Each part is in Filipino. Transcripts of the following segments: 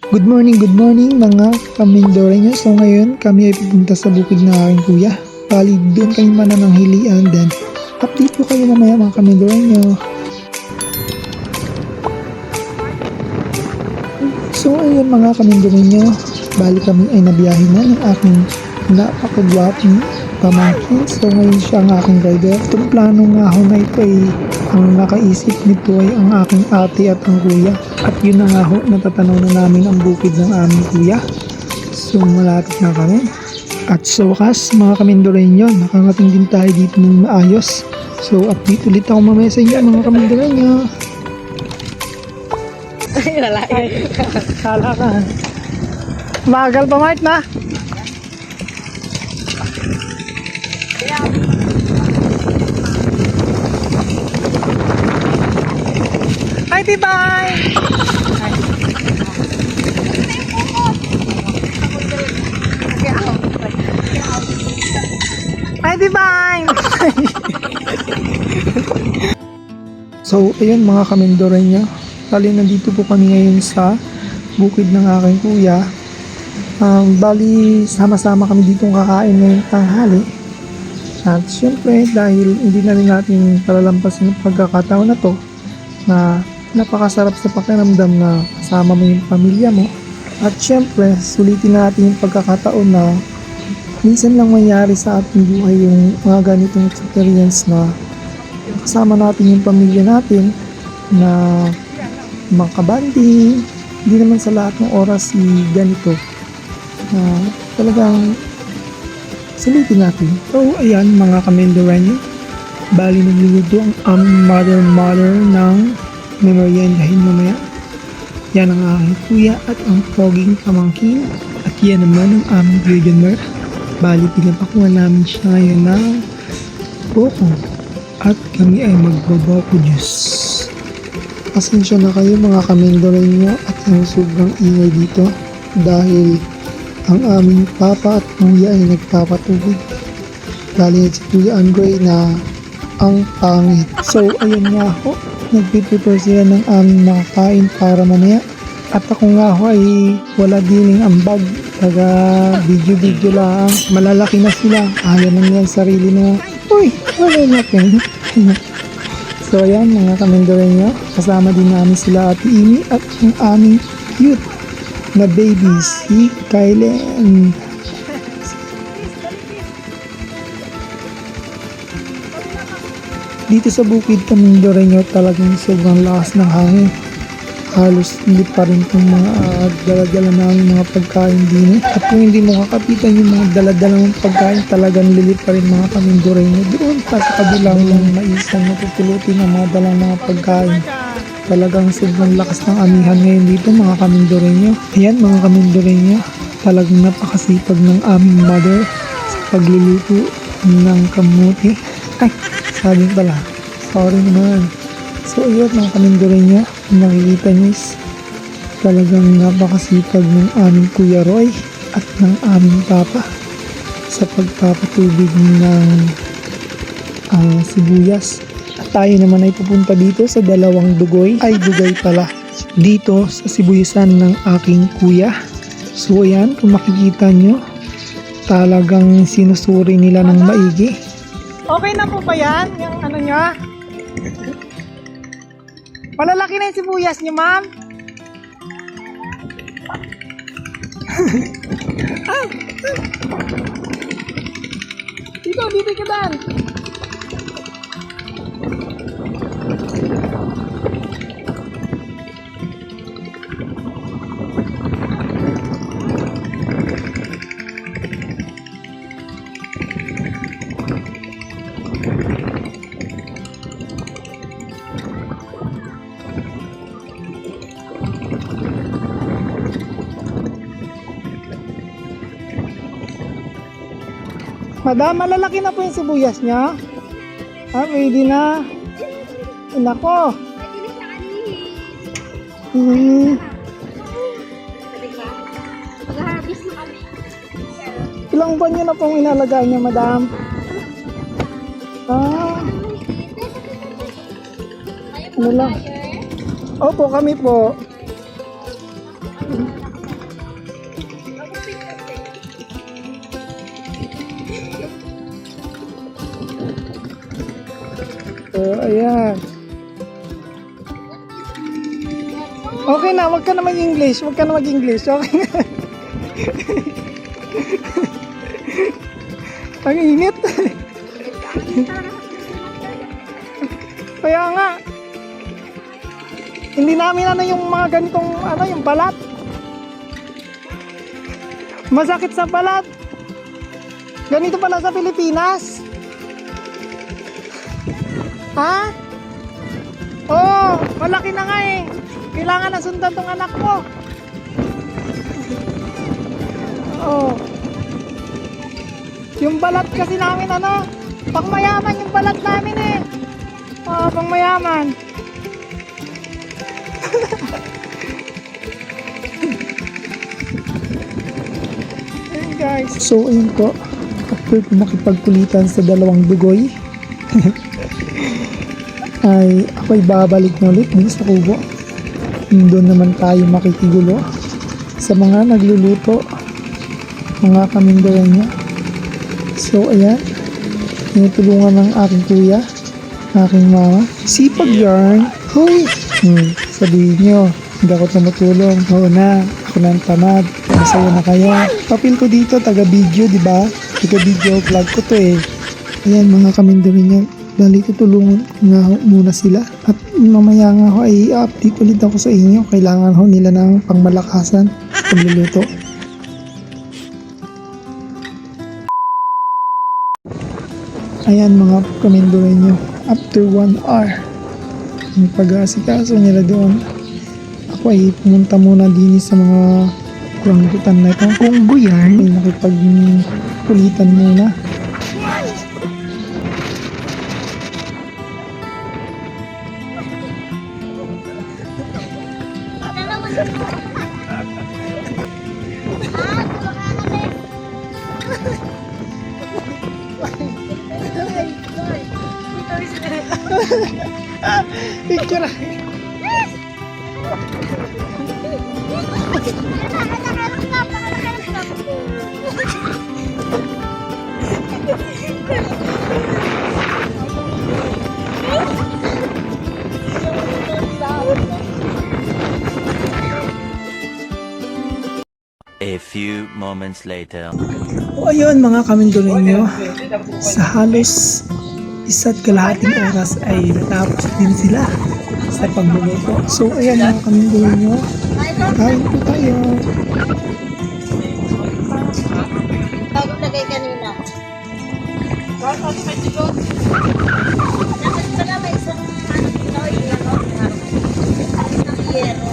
Good morning mga kamindore nyo. So ngayon kami ay pupunta sa bukid ng aking kuya. Bali doon kami manananghilian, then update ko kayo mamaya mga kamindore nyo. So ayun mga kamindore nyo, bali kami ay nabiyahin na ng aking napakagwapong pamangkin. So ngayon siya ang aking driver. Itong planong nga ho na ito ay ang nakaisip nito ay ang aking ate at ang kuya. At yun na nga ho, natatanaw na namin ang bukid ng aming kuya. So malapit na kami. At sa wakas mga kamindoreño, nakarating din tayo dito ng maayos. So update ulit ako mamaya sa inyo mga kamindoreño. Ay, lalaki. Kala ka. Magal pa Mart na. Hi Tibay! Hi Tibay! So ayun mga kamindore niya, bali nandito po kami ngayon sa bukid ng aking kuya. Bali sama-sama kami ditong kakain ngayong tanghali. At syempre dahil hindi na rin natin palalampasin ang pagkakataon na to, na napakasarap sa pakiramdam na kasama mo yung pamilya mo. At syempre sulitin natin yung pagkakataon na minsan lang mangyari sa ating buhay yung mga ganitong experience na kasama natin yung pamilya natin na makabanding. Hindi naman sa lahat ng oras ganito na talagang sulitin natin. So ayan mga kamindore, bali nagluluto ang mother ng memoryendahin mamaya. Yan ang aking kuya at ang poging pamangkin. At yan naman ang aming Gilgenmer. Bali pinapakuha namin siya ngayon ng boko. At kami ay magbabako juice. Pasensya na kayo mga kamindoreño at yung sobrang ingay dito dahil ang aming papa at kuya ay nagpapatubig. Galing si Kuya Andre na ang pangit. So ayun nga ho, nagpiprepare sila ng aming makakain para mamaya. At ako nga ho ay wala dining ambag. Taga video lang. Malalaki na sila. Ayaw na nilang sarili na, uy, wala natin. So ayan mga kamindoreño, kasama din namin sila Ate Amy at ang aming cute na baby si Kylen. Dito sa bukid Kamindoreño talagang sobrang lakas ng hangin. Halos hindi pa rin itong mga daladala namin mga pagkain din. At kung hindi mo kakapitan yung mga daladala ng pagkain, talagang lilip pa rin mga Kamindoreño. Doon pa sa kabilang maisang napupulutin ang mga dalang mga pagkain. Talagang sobrang lakas ng amihan ngayon dito mga Kamindoreño. Ayan mga Kamindoreño, talagang napakasipag ng aming mother sa pagluluto ng kamuti. Ay, sabi pala, sorry naman. So ayun mga Kamindoreño, nakikita niyo is talagang napakasipag ng aming Kuya Roy at ng aming Papa sa pagpapatubig ng sibuyas. At tayo naman ay pupunta dito sa dalawang dugay pala dito sa sibuyasan ng aking kuya. So ayan, kung makikita nyo, talagang sinusuri nila ng maigi. Okay na po ba yan? Yung ano nyo? Malalaki na yung sibuyas nyo, ma'am? Dito ka dan. Madam, malalaki na po yung sibuyas niya. Ready na. Nako. Ilang buwan niyo na pong inalagaan niya, madam? Ano lang? Opo, kami po. So, ayan. Okay na, wag ka na mag-English. Wag ka na mag-English. Okay na. Ang init. Kaya nga. Hindi namin ano yung mga ganitong ano, yung balat. Masakit sa balat. Ganito pala sa Pilipinas. Ha? Oh, malaki na nga eh. Kailangan na sundan tong anak mo. Oh. Yung balat kasi namin ano, pangmayaman yung balat namin eh. Oh, pangmayaman. Ayun guys. So ayun po, after ko makipagkulitan sa dalawang dugoy, ay ako'y babalik na ulit dun sa kubo. Doon naman tayo makikigulo sa mga nagluluto, mga Kamindoreño. So ayan, tinutulungan ng aking kuya, aking mama. Sipag yarn. Hoy! Sabihin nyo, hindi ako tumutulong. Oo na, ako na ang tamad. Masaya na kayo. Papil ko dito, taga-video, di ba? Taga-video vlog ko to eh. Ayan mga Kamindoreño, bali tutulungan nga ho muna sila. At mamaya nga ho ay update ulit ako sa inyo. Kailangan ho nila ng pangmalakasan sa pagluluto. Ayan mga Kamindoreño, after 1 hour yung pag-aasikaso nila doon, ako ay pumunta muna din sa mga kuranggutan na ito. Kung guyan, ay nakipagkulitan muna. Picture. A few moments later. O ayun mga Kamindoreño, sa halos 1.5 oras ay natapos din sila sa pagluluto. So ayan mga Kamindoreño, kain po tayo. Bago lagay kanina. Dapat pala may isang Pinoy ano, ng yero.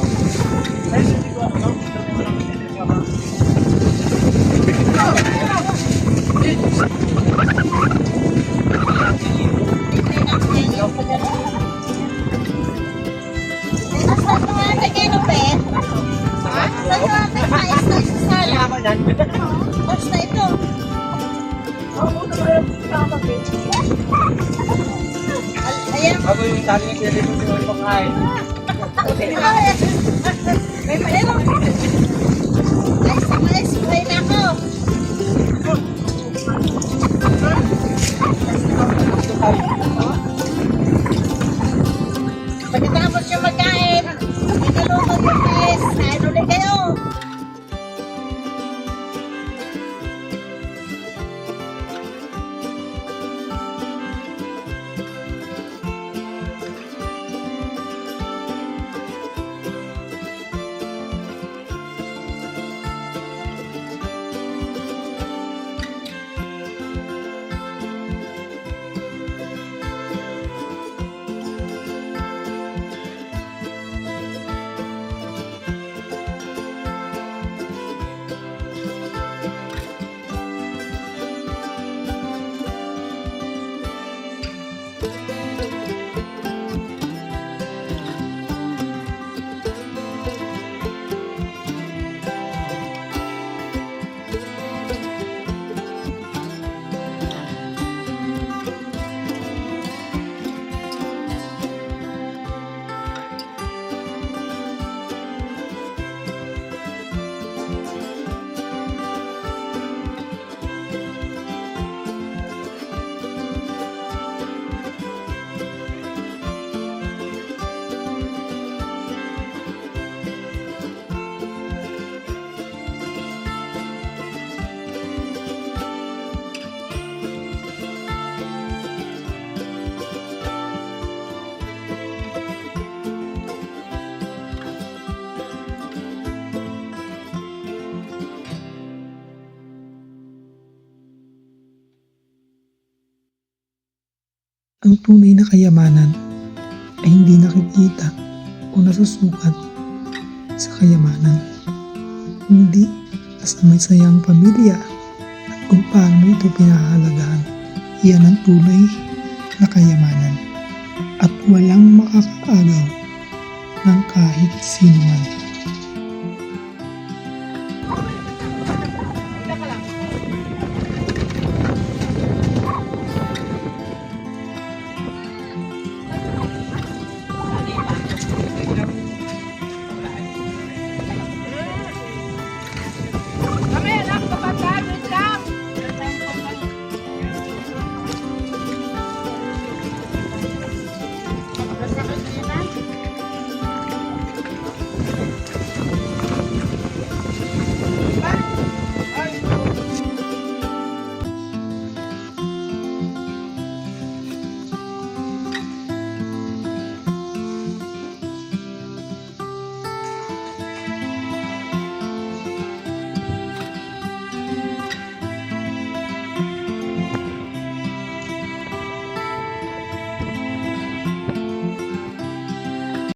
Basta ito. Ayan. Ako yung sabi niya sila dito yung pakain. May malero. Ay, spray na ako. Pagkatapos yung magkain, ikaluto yung guys. Kain ulit kayo. Ang tunay na kayamanan ay hindi nakikita o nasusukat sa kayamanan, hindi sa masayang pamilya at kung paano ito pinahahalagahan. Yan ang tunay na kayamanan at walang makakaagaw ng kahit sino man.